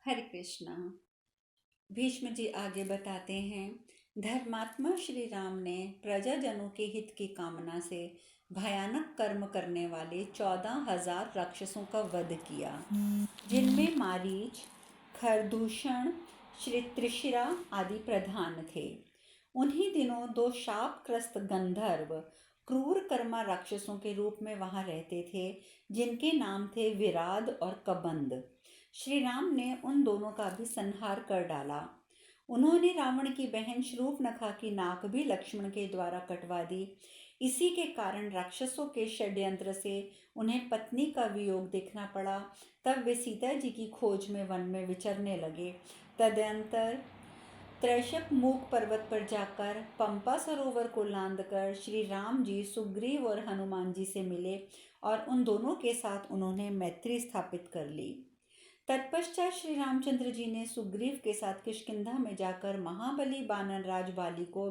हरे कृष्णा। भीष्म जी आगे बताते हैं, धर्मात्मा श्री राम ने प्रजाजनों के हित की कामना से भयानक कर्म करने वाले 14,000 राक्षसों का वध किया, जिनमें मारीच, खरदूषण, श्री त्रिशिरा आदि प्रधान थे। उन्हीं दिनों दो शापग्रस्त गंधर्व क्रूर कर्मा राक्षसों के रूप में वहां रहते थे, जिनके नाम थे विराद और कबंद। श्री राम ने उन दोनों का भी संहार कर डाला। उन्होंने रावण की बहन शूर्पणखा की नाक भी लक्ष्मण के द्वारा कटवा दी। इसी के कारण राक्षसों के षड्यंत्र से उन्हें पत्नी का वियोग देखना पड़ा। तब वे सीता जी की खोज में वन में विचरने लगे। तदंतर त्रैशक मूक पर्वत पर जाकर पंपा सरोवर को लांदकर श्री राम जी सुग्रीव और हनुमान जी से मिले और उन दोनों के साथ उन्होंने मैत्री स्थापित कर ली। तत्पश्चात श्री रामचंद्र जी ने सुग्रीव के साथ किष्किंधा में जाकर महाबली बानर राज बाली को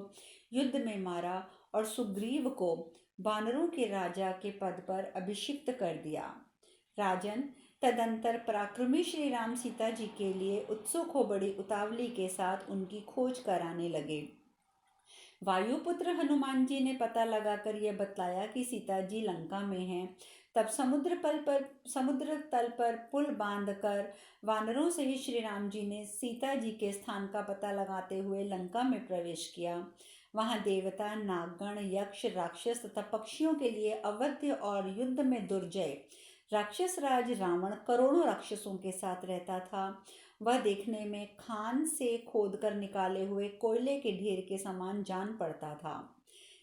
युद्ध में मारा और सुग्रीव को बानरों के राजा के पद पर अभिषिक्त कर दिया। राजन, तदंतर पराक्रमी श्री राम सीता जी के लिए उत्सुक हो बड़ी उतावली के साथ उनकी खोज कराने लगे। वायुपुत्र हनुमान जी ने पता लगाकर यह बतलाया कि सीता जी लंका में हैं। तब समुद्र तल पर पुल बांधकर वानरों से ही श्री राम जी ने सीता जी के स्थान का पता लगाते हुए लंका में प्रवेश किया। वहां देवता, नागगण, यक्ष, राक्षस तथा पक्षियों के लिए अवध्य और युद्ध में दुर्जय राक्षस राज रावण करोड़ों राक्षसों के साथ रहता था। वह देखने में खान से खोदकर निकाले हुए कोयले के ढेर के समान जान पड़ता था।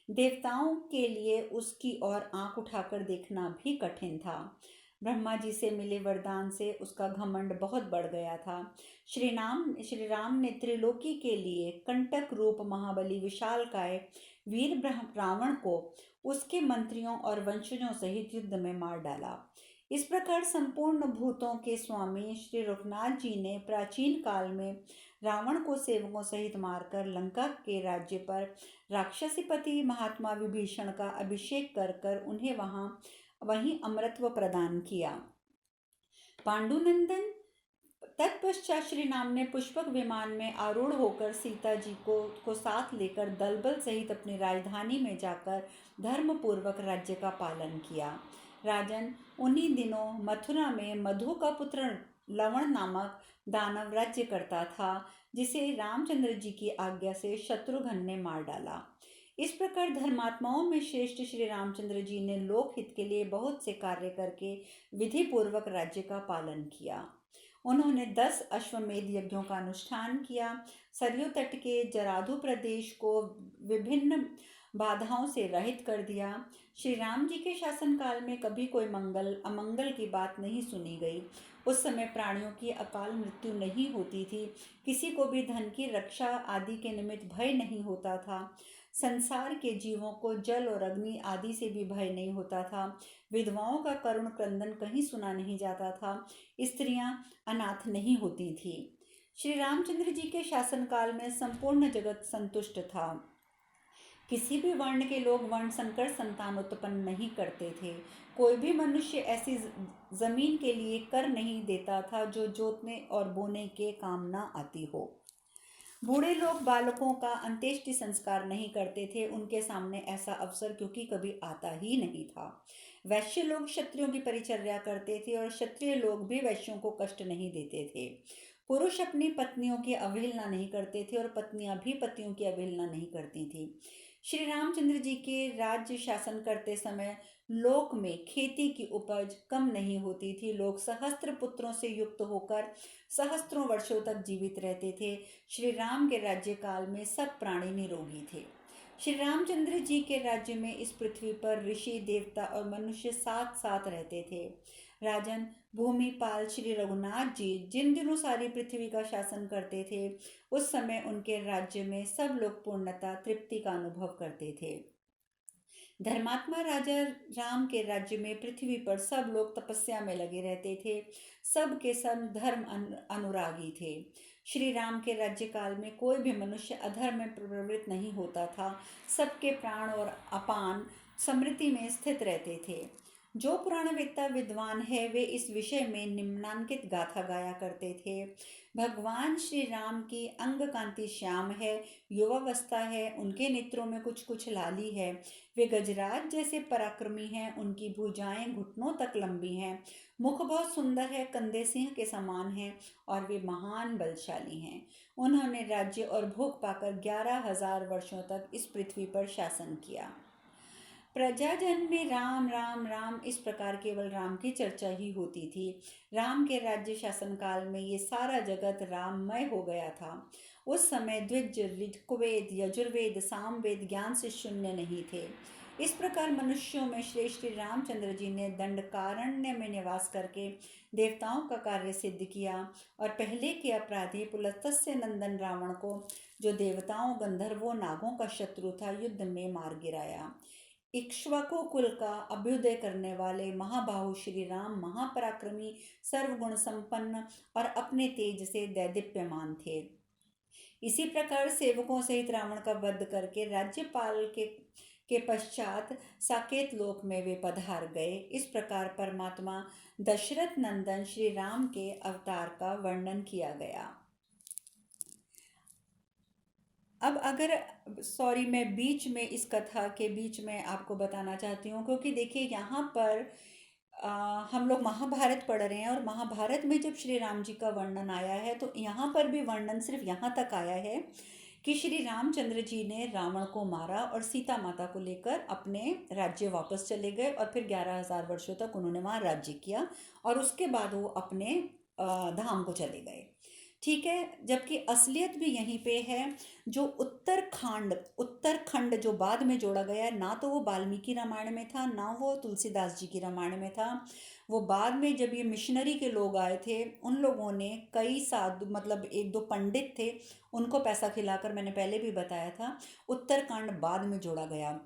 देवताओं के लिए उसकी ओर आंख उठाकर देखना भी कठिन था। ब्रह्मा जी से मिले वरदान से उसका घमंड बहुत बढ़ गया था। श्री राम ने त्रिलोकी के लिए कंटक रूप महाबली विशालकाय वीर रावण को उसके मंत्रियों और वंशजों सहित युद्ध में मार डाला। इस प्रकार संपूर्ण भूतों के स्वामी श्री रघुनाथ जी ने प्राचीन काल में रावण को सेवकों सहित मारकर लंका के राज्य पर राक्षसीपति महात्मा विभीषण का अभिषेक कर कर उन्हें वहीं अमरत्व प्रदान किया। पांडुनंदन, तत्पश्चात श्री राम ने पुष्पक विमान में आरूढ़ होकर सीता जी को साथ लेकर दलबल सहित अपनी राजधानी में जाकर धर्मपूर्वक राज्य का पालन किया। राजन, उन्हीं दिनों मथुरा में मधु का पुत्र लवण नामक दानव राज्य करता था, जिसे रामचंद्र जी की आज्ञा से शत्रुघ्न ने मार डाला। इस प्रकार धर्मात्माओं में श्रेष्ठ श्री रामचंद्र जी ने लोकहित के लिए बहुत से कार्य करके विधि पूर्वक राज्य का पालन किया। उन्होंने 10 अश्वमेध यज्ञों का अनुष्ठान किया। सरयू तट के जराधु प्रदेश को विभिन्न बाधाओं से रहित कर दिया। श्री राम जी के शासनकाल में कभी कोई अमंगल की बात नहीं सुनी गई। उस समय प्राणियों की अकाल मृत्यु नहीं होती थी। किसी को भी धन की रक्षा आदि के निमित्त भय नहीं होता था। संसार के जीवों को जल और अग्नि आदि से भी भय नहीं होता था। विधवाओं का करुण क्रंदन कहीं सुना नहीं जाता था। स्त्रियां अनाथ नहीं होती थी। श्री रामचंद्र जी के शासनकाल में संपूर्ण जगत संतुष्ट था। किसी भी वर्ण के लोग वर्ण संकर संतान उत्पन्न नहीं करते थे। कोई भी मनुष्य ऐसी जमीन के लिए कर नहीं देता था जो जोतने और बोने के काम न आती हो। बूढ़े लोग बालकों का अंत्येष्टि संस्कार नहीं करते थे। उनके सामने ऐसा अवसर क्योंकि कभी आता ही नहीं था। वैश्य लोग क्षत्रियों की परिचर्या करते थे और क्षत्रिय लोग भी वैश्यों को कष्ट नहीं देते थे। पुरुष अपनी पत्नियों की अवहेलना नहीं करते थे और पत्नियां भी पतियों की अवहेलना नहीं करती थी। श्री रामचंद्र जी के राज्य शासन करते समय लोक में खेती की उपज कम नहीं होती थी। लोग सहस्त्र पुत्रों से युक्त होकर सहस्त्रों वर्षों तक जीवित रहते थे। श्री राम के राज्य काल में सब प्राणी निरोगी थे। श्री रामचंद्र जी के राज्य में इस पृथ्वी पर ऋषि, देवता और मनुष्य साथ साथ रहते थे। राजन, भूमिपाल श्री रघुनाथ जी जिन दिनों सारी पृथ्वी का शासन करते थे, उस समय उनके राज्य में सब लोग पूर्णता तृप्ति का अनुभव करते थे। धर्मात्मा राजा राम के राज्य में पृथ्वी पर सब लोग तपस्या में लगे रहते थे। सब के सब धर्म अनुरागी थे। श्री राम के राज्य काल में कोई भी मनुष्य अधर्म में प्रवृत्त नहीं होता था। सबके प्राण और अपान समृद्धि में स्थित रहते थे। जो पुराणवेत्ता विद्वान है वे इस विषय में निम्नांकित गाथा गाया करते थे। भगवान श्री राम की अंग कांति श्याम है, युवावस्था है, उनके नेत्रों में कुछ कुछ लाली है। वे गजराज जैसे पराक्रमी हैं, उनकी भुजाएं घुटनों तक लंबी हैं। मुख बहुत सुंदर है, कंधे सिंह के समान हैं और वे महान बलशाली हैं। उन्होंने राज्य और भोग पाकर 11,000 वर्षों तक इस पृथ्वी पर शासन किया। प्रजाजन में राम राम राम इस प्रकार केवल राम की चर्चा ही होती थी। राम के राज्य शासन काल में ये सारा जगत राममय हो गया था। उस समय द्विज, ऋग्वेद, यजुर्वेद, सामवेद ज्ञान से शून्य नहीं थे। इस प्रकार मनुष्यों में श्रेष्ठ श्री रामचंद्र जी ने दंडकारण्य में निवास करके देवताओं का कार्य सिद्ध किया और पहले के अपराधी पुलत्स्य नंदन रावण को, जो देवताओं, गंधर्वों, नागों का शत्रु था, युद्ध में मार गिराया। इक्ष्वाकु कुल का अभ्युदय करने वाले महाबाहु श्री राम महापराक्रमी, सर्वगुण संपन्न और अपने तेज से दैदीप्यमान थे। इसी प्रकार सेवकों सहित रावण का वध करके राज्यपाल के पश्चात साकेत लोक में वे पधार गए। इस प्रकार परमात्मा दशरथ नंदन श्री राम के अवतार का वर्णन किया गया। अब अगर सॉरी, मैं बीच में इस कथा के बीच में आपको बताना चाहती हूँ, क्योंकि देखिए यहाँ पर हम लोग महाभारत पढ़ रहे हैं और महाभारत में जब श्री राम जी का वर्णन आया है तो यहाँ पर भी वर्णन सिर्फ यहाँ तक आया है कि श्री रामचंद्र जी ने रावण को मारा और सीता माता को लेकर अपने राज्य वापस चले गए और फिर 11,000 वर्षों तक उन्होंने वहाँ राज्य किया और उसके बाद वो अपने धाम को चले गए। ठीक है, जबकि असलियत भी यहीं पे है। जो उत्तरखंड जो बाद में जोड़ा गया, ना तो वो वाल्मीकि रामायण में था, ना वो तुलसीदास जी की रामायण में था। वो बाद में जब ये मिशनरी के लोग आए थे, उन लोगों ने कई साधु, मतलब एक दो पंडित थे, उनको पैसा खिलाकर, मैंने पहले भी बताया था, उत्तरकांड बाद में जोड़ा गया।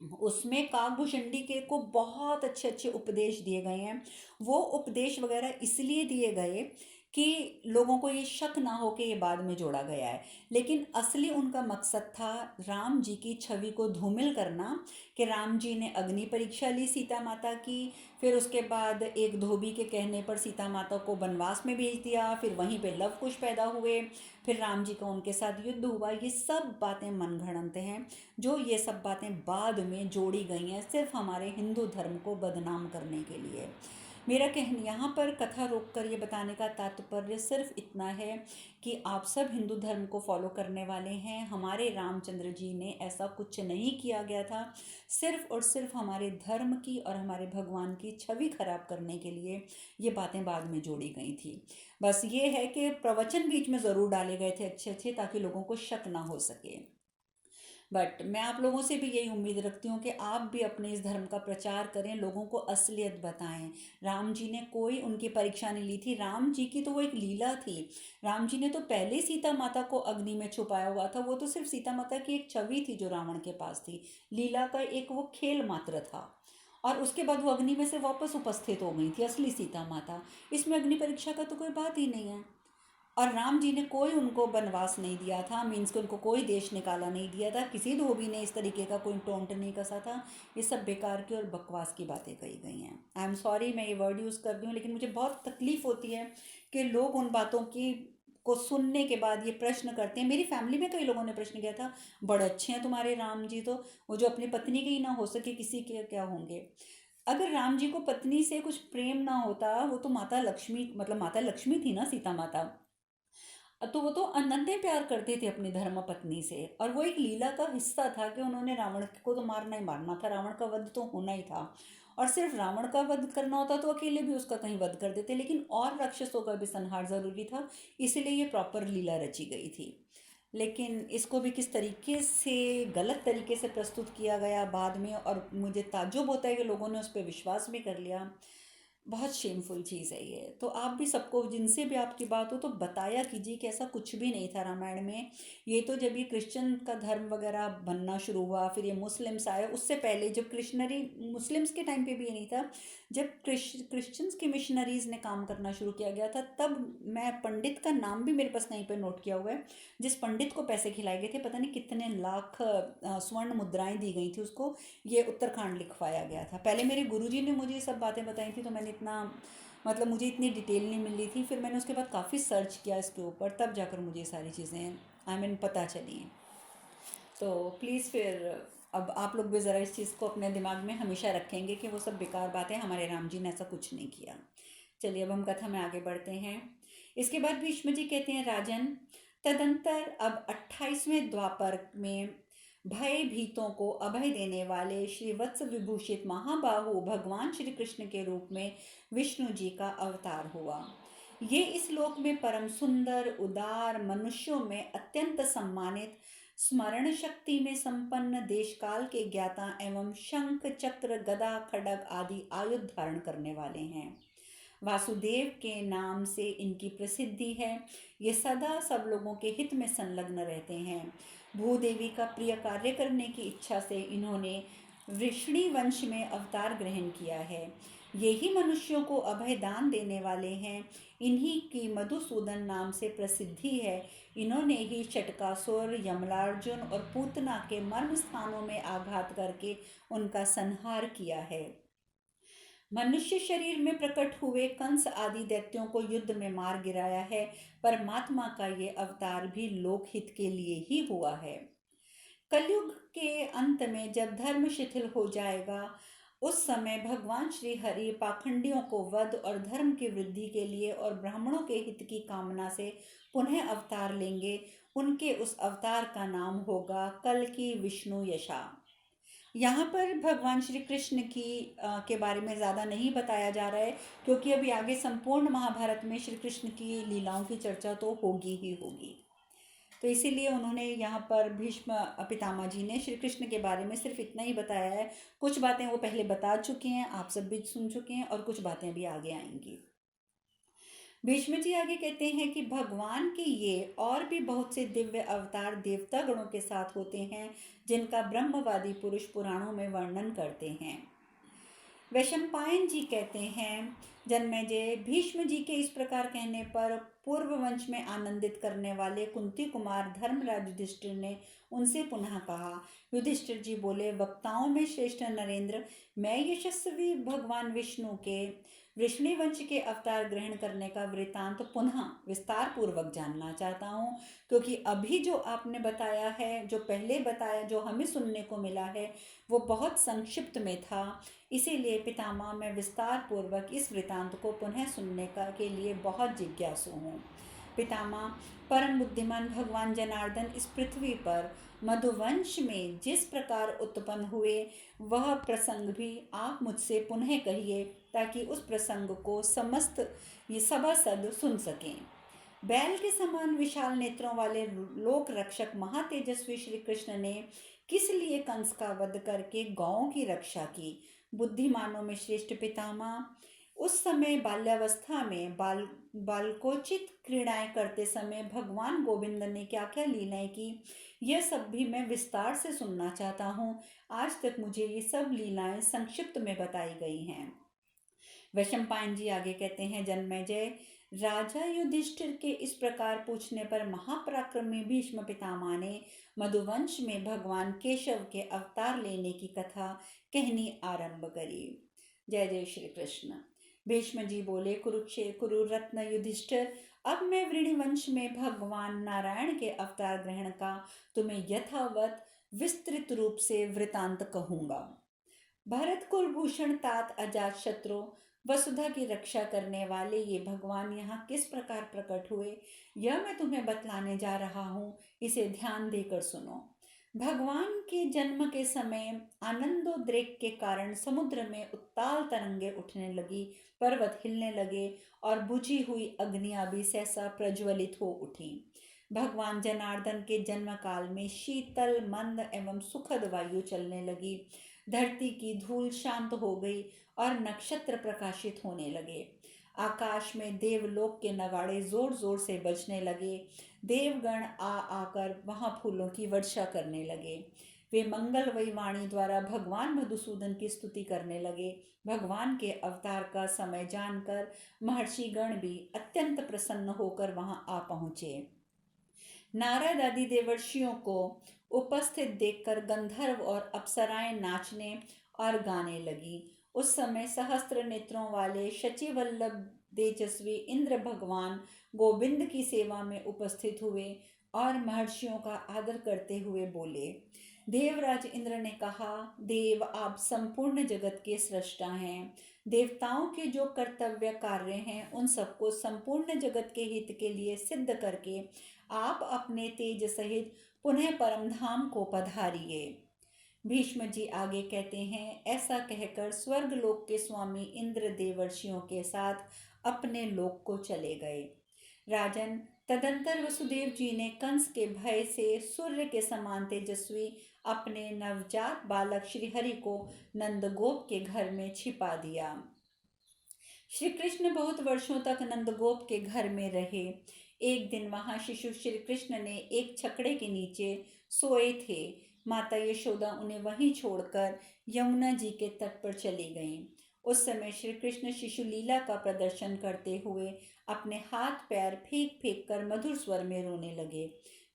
उसमें काकभूषणी के को बहुत अच्छे अच्छे उपदेश दिए गए हैं। वो उपदेश वगैरह इसलिए दिए गए कि लोगों को ये शक ना हो कि ये बाद में जोड़ा गया है, लेकिन असली उनका मकसद था राम जी की छवि को धूमिल करना। कि राम जी ने अग्नि परीक्षा ली सीता माता की, फिर उसके बाद एक धोबी के कहने पर सीता माता को वनवास में भेज दिया, फिर वहीं पे लव कुश पैदा हुए, फिर राम जी का उनके साथ युद्ध हुआ। ये सब बातें मनगढ़ंत हैं, जो ये सब बातें बाद में जोड़ी गई हैं सिर्फ हमारे हिंदू धर्म को बदनाम करने के लिए। मेरा कहना यहाँ पर कथा रोककर ये बताने का तात्पर्य सिर्फ इतना है कि आप सब हिंदू धर्म को फॉलो करने वाले हैं। हमारे रामचंद्र जी ने ऐसा कुछ नहीं किया गया था, सिर्फ और सिर्फ हमारे धर्म की और हमारे भगवान की छवि खराब करने के लिए ये बातें बाद में जोड़ी गई थी। बस ये है कि प्रवचन बीच में ज़रूर डाले गए थे अच्छे अच्छे, ताकि लोगों को शक ना हो सके। बट मैं आप लोगों से भी यही उम्मीद रखती हूँ कि आप भी अपने इस धर्म का प्रचार करें, लोगों को असलियत बताएं। राम जी ने कोई उनकी परीक्षा नहीं ली थी, राम जी की तो वो एक लीला थी। राम जी ने तो पहले सीता माता को अग्नि में छुपाया हुआ था, वो तो सिर्फ सीता माता की एक छवि थी जो रावण के पास थी, लीला का एक वो खेल मात्र था। और उसके बाद वो अग्नि में से वापस उपस्थित हो गई थी असली सीता माता। इसमें अग्नि परीक्षा का तो कोई बात ही नहीं है। और राम जी ने कोई उनको वनवास नहीं दिया था, मीन्स कि उनको कोई देश निकाला नहीं दिया था, किसी धोबी ने इस तरीके का कोई टोंट नहीं कसा था। ये सब बेकार की और बकवास की बातें कही गई हैं। आई एम सॉरी, मैं ये वर्ड यूज़ कर रही हूँ, लेकिन मुझे बहुत तकलीफ़ होती है कि लोग उन बातों की को सुनने के बाद ये प्रश्न करते हैं। मेरी फैमिली में कई लोगों ने प्रश्न किया था, बड़े अच्छे हैं तुम्हारे राम जी, तो वो जो अपनी पत्नी के ही ना हो सके किसी के क्या होंगे। अगर राम जी को पत्नी से कुछ प्रेम ना होता, वो तो माता लक्ष्मी, मतलब माता लक्ष्मी थी ना सीता माता, तो वो तो अनन्य प्यार करते थे अपनी धर्म पत्नी से, और वो एक लीला का हिस्सा था कि उन्होंने रावण को तो मारना ही मारना था, रावण का वध तो होना ही था। और सिर्फ रावण का वध करना होता तो अकेले भी उसका कहीं वध कर देते, लेकिन और राक्षसों का भी संहार जरूरी था, इसीलिए ये प्रॉपर लीला रची गई थी। लेकिन इसको भी किस तरीके से गलत तरीके से प्रस्तुत किया गया बाद में, और मुझे ताज्जुब होता है कि लोगों ने उस पर विश्वास भी कर लिया। बहुत शेमफुल चीज़ है ये। तो आप भी सबको, जिनसे भी आपकी बात हो, तो बताया कीजिए कि ऐसा कुछ भी नहीं था रामायण में। ये तो जब ये क्रिश्चियन का धर्म वगैरह बनना शुरू हुआ, फिर ये मुस्लिम्स आए, उससे पहले जब क्रिश्नरी मुस्लिम्स के टाइम पे भी ये नहीं था। जब क्रिश्चियंस की मिशनरीज ने काम करना शुरू किया गया था, तब मैं पंडित का नाम भी मेरे पास कहीं पर नोट किया हुआ है, जिस पंडित को पैसे खिलाए गए थे, पता नहीं कितने लाख स्वर्ण मुद्राएं दी गई थी उसको, ये उत्तराखंड लिखवाया गया था। पहले मेरे गुरुजी ने मुझे ये सब बातें बताई थी, तो मैंने इतना, मतलब मुझे इतनी डिटेल नहीं मिली थी। फिर मैंने उसके बाद काफ़ी सर्च किया इसके ऊपर, तब जाकर मुझे ये सारी चीज़ें आई मीन पता चली। तो प्लीज़ फिर अब आप लोग भी ज़रा इस चीज़ को अपने दिमाग में हमेशा रखेंगे कि वो सब बेकार बातें, हमारे राम जी ने ऐसा कुछ नहीं किया। चलिए अब हम कथा में आगे बढ़ते हैं। इसके बाद भीष्म जी कहते हैं, राजन, तदंतर अब 28वें द्वापर में भय भीतों को अभय देने वाले श्री वत्स विभूषित महाबाहु भगवान श्री कृष्ण के रूप में विष्णु जी का अवतार हुआ। ये इस लोक में परम सुंदर, उदार, मनुष्यों में अत्यंत सम्मानित, स्मरण शक्ति में संपन्न, देश काल के ज्ञाता एवं शंख चक्र गदा खड्ग आदि आयुध धारण करने वाले हैं। वासुदेव के नाम से इनकी प्रसिद्धि है। ये सदा सब लोगों के हित में संलग्न रहते हैं। भूदेवी का प्रिय कार्य करने की इच्छा से इन्होंने वृष्णि वंश में अवतार ग्रहण किया है। ये ही मनुष्यों को अभय दान देने वाले हैं। इन्हीं की मधुसूदन नाम से प्रसिद्धि है। इन्होंने ही चटकासुर, यमलार्जुन और पूतना के मर्म स्थानों में आघात करके उनका संहार किया है। मनुष्य शरीर में प्रकट हुए कंस आदि दैत्यों को युद्ध में मार गिराया है। परमात्मा का ये अवतार भी लोकहित के लिए ही हुआ है। कलयुग के अंत में जब धर्म शिथिल हो जाएगा, उस समय भगवान श्री हरि पाखंडियों को वध और धर्म की वृद्धि के लिए और ब्राह्मणों के हित की कामना से पुनः अवतार लेंगे। उनके उस अवतार का नाम होगा कल की विष्णु यशा। यहाँ पर भगवान श्री कृष्ण की के बारे में ज़्यादा नहीं बताया जा रहा है, क्योंकि अभी आगे संपूर्ण महाभारत में श्री कृष्ण की लीलाओं की चर्चा तो होगी ही होगी। तो इसीलिए उन्होंने यहाँ पर भीष्म पितामह जी ने श्री कृष्ण के बारे में सिर्फ इतना ही बताया है। कुछ बातें वो पहले बता चुके हैं, आप सब भी सुन चुके हैं, और कुछ बातें भी आगे आएंगी। भीष्म जी आगे कहते हैं कि भगवान के ये और भी बहुत से दिव्य अवतार देवता गणों के साथ होते हैं, जिनका ब्रह्मवादी पुरुष पुराणों में वर्णन करते हैं। वैशंपायन जी कहते हैं, जन्मेजय, भीष्म जी के इस प्रकार कहने पर पूर्व वंश में आनंदित करने वाले कुंती कुमार धर्मराज युधिष्ठिर ने उनसे पुनः कहा। युधिष्ठिर जी बोले, वक्ताओं में श्रेष्ठ नरेंद्र, मैं यशस्वी भगवान विष्णु के वृष्णि वंश के अवतार ग्रहण करने का वृतांत पुनः विस्तार पूर्वक जानना चाहता हूँ, क्योंकि अभी जो आपने बताया है, जो पहले बताया, जो हमें सुनने को मिला है, वो बहुत संक्षिप्त में था। इसीलिए पितामह, मैं विस्तार पूर्वक इस वृतांत को पुनः सुनने का के लिए बहुत जिज्ञासु हूँ। पितामह, परम बुद्धिमान भगवान जनार्दन इस पृथ्वी पर मधुवंश में जिस प्रकार उत्पन्न हुए, वह प्रसंग भी आप मुझसे पुनः कहिए, ताकि उस प्रसंग को समस्त ये सभासद सुन सकें। बैल के समान विशाल नेत्रों वाले लोक रक्षक महातेजस्वी श्री कृष्ण ने किस लिए कंस का वध करके गौओं की रक्षा की? बुद्धिमानों में श्रेष्ठ पितामह, उस समय बाल्यावस्था में बालकोचित क्रीड़ाएं करते समय भगवान गोविंद ने क्या क्या लीलाएं की, यह सब भी मैं विस्तार से सुनना चाहता हूँ। आज तक मुझे ये सब लीलाएं संक्षिप्त में बताई गई हैं। वैशंपायन जी आगे कहते हैं, जन्मेजय, राजा युधिष्ठिर के इस प्रकार पूछने पर महापराक्रमी भीष्म पितामह ने मधुवंश में भगवान केशव के अवतार लेने की कथा कहनी आरंभ करी। जय जय श्री कृष्ण। भीष्म जी बोले, कुरु रत्न युधिष्ठिर, अब मैं वृणिवंश में भगवान नारायण के अवतार ग्रहण का तुम्हें यथावत विस्तृत रूप से वृतांत कहूंगा। भरत कुलभूषण तात अजात शत्रु वसुधा की रक्षा करने वाले ये भगवान यहाँ किस प्रकार प्रकट हुए, यह मैं तुम्हें बतलाने जा रहा हूँ। इसे ध्यान देकर सुनो। भगवान के जन्म के समय आनंदोद्रेक के कारण समुद्र में उत्ताल तरंगे उठने लगी, पर्वत हिलने लगे और बुझी हुई अग्नियां भी सहसा प्रज्वलित हो उठी। भगवान जनार्दन के जन्म काल में शीतल, मंद एवं सुखद वायु चलने लगी। धरती की धूल शांत हो गई और नक्षत्र प्रकाशित होने लगे। आकाश में देवलोक के नगाड़े जोर जोर से बजने लगे। देवगण आ आकर वहां फूलों की वर्षा करने लगे। वे मंगलमयी वाणी द्वारा भगवान मधुसूदन की स्तुति करने लगे। भगवान के अवतार का समय जानकर महर्षि गण भी अत्यंत प्रसन्न होकर वहां आ पहुंचे। नारद आदि देवर्षियों को उपस्थित देखकर गंधर्व और अप्सराएं नाचने और गाने लगी। उस समय सहस्त्र नेत्रों वाले शचीवल्लभ तेजस्वी इंद्र भगवान गोविंद की सेवा में उपस्थित हुए और महर्षियों का आदर करते हुए बोले। देवराज इंद्र ने कहा, देव आप संपूर्ण जगत के सृष्टा हैं। देवताओं के जो कर्तव्य कार्य हैं उन सबको संपूर्ण जगत के हित के लिए सिद्ध करके आप अपने तेज सहित पुनः परम धाम को पधारिए। भीष्म जी आगे कहते हैं, ऐसा कहकर स्वर्गलोक के स्वामी इंद्र देवर्षियों के साथ अपने लोक को चले गए। राजन, तदंतर वसुदेव जी ने कंस के भय से सूर्य के समान तेजस्वी अपने नवजात बालक श्रीहरि को नंदगोप के घर में छिपा दिया। श्री कृष्ण बहुत वर्षों तक नंदगोप के घर में रहे। एक दिन वहां शिशु श्री कृष्ण ने एक छकड़े के नीचे सोए थे। माता यशोदा उन्हें वहीं छोड़कर यमुना जी के तट पर चली गईं। उस समय श्री कृष्ण शिशु लीला का प्रदर्शन करते हुए अपने हाथ पैर फेंक फेंक कर मधुर स्वर में रोने लगे।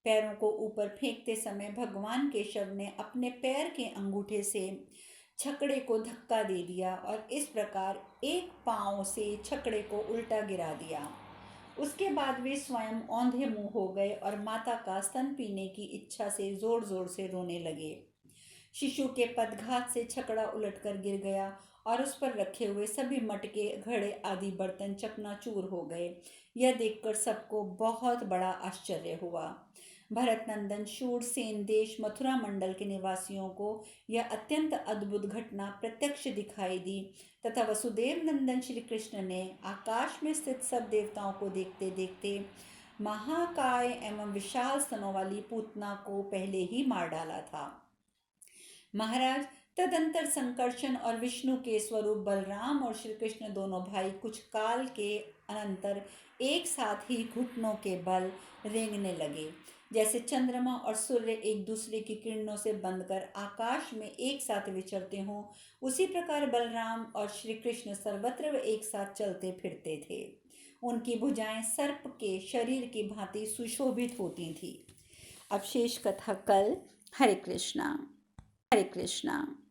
पैरों को ऊपर फेंकते समय भगवान केशव ने अपने पैर के अंगूठे से छकड़े को धक्का दे दिया और इस प्रकार एक पांव से छकड़े को उल्टा गिरा दिया। उसके बाद वे स्वयं औंधे मुंह हो गए और माता का स्तन पीने की इच्छा से जोर जोर से रोने लगे। शिशु के पदघात से छकड़ा उलटकर गिर गया और उस पर रखे हुए सभी मटके, घड़े आदि बर्तन चकनाचूर हो गए। यह देखकर सबको बहुत बड़ा आश्चर्य हुआ। भरत नंदन शूरसेन देश मथुरा मंडल के निवासियों को यह अत्यंत अद्भुत घटना प्रत्यक्ष दिखाई दी तथा वसुदेव नंदन श्री कृष्ण ने आकाश में स्थित सब देवताओं को देखते देखते महाकाय एवं विशाल स्तनों वाली पूतना को पहले ही मार डाला था। महाराज, तदंतर संकर्षण और विष्णु के स्वरूप बलराम और श्री कृष्ण दोनों भाई कुछ काल के अनंतर एक साथ ही घुटनों के बल रेंगने लगे। जैसे चंद्रमा और सूर्य एक दूसरे की किरणों से बंधकर आकाश में एक साथ विचरते हों, उसी प्रकार बलराम और श्री कृष्ण सर्वत्र एक साथ चलते फिरते थे। उनकी भुजाएं सर्प के शरीर की भांति सुशोभित होती थी। अब शेष कथा कल। हरे कृष्णा। हरे कृष्णा।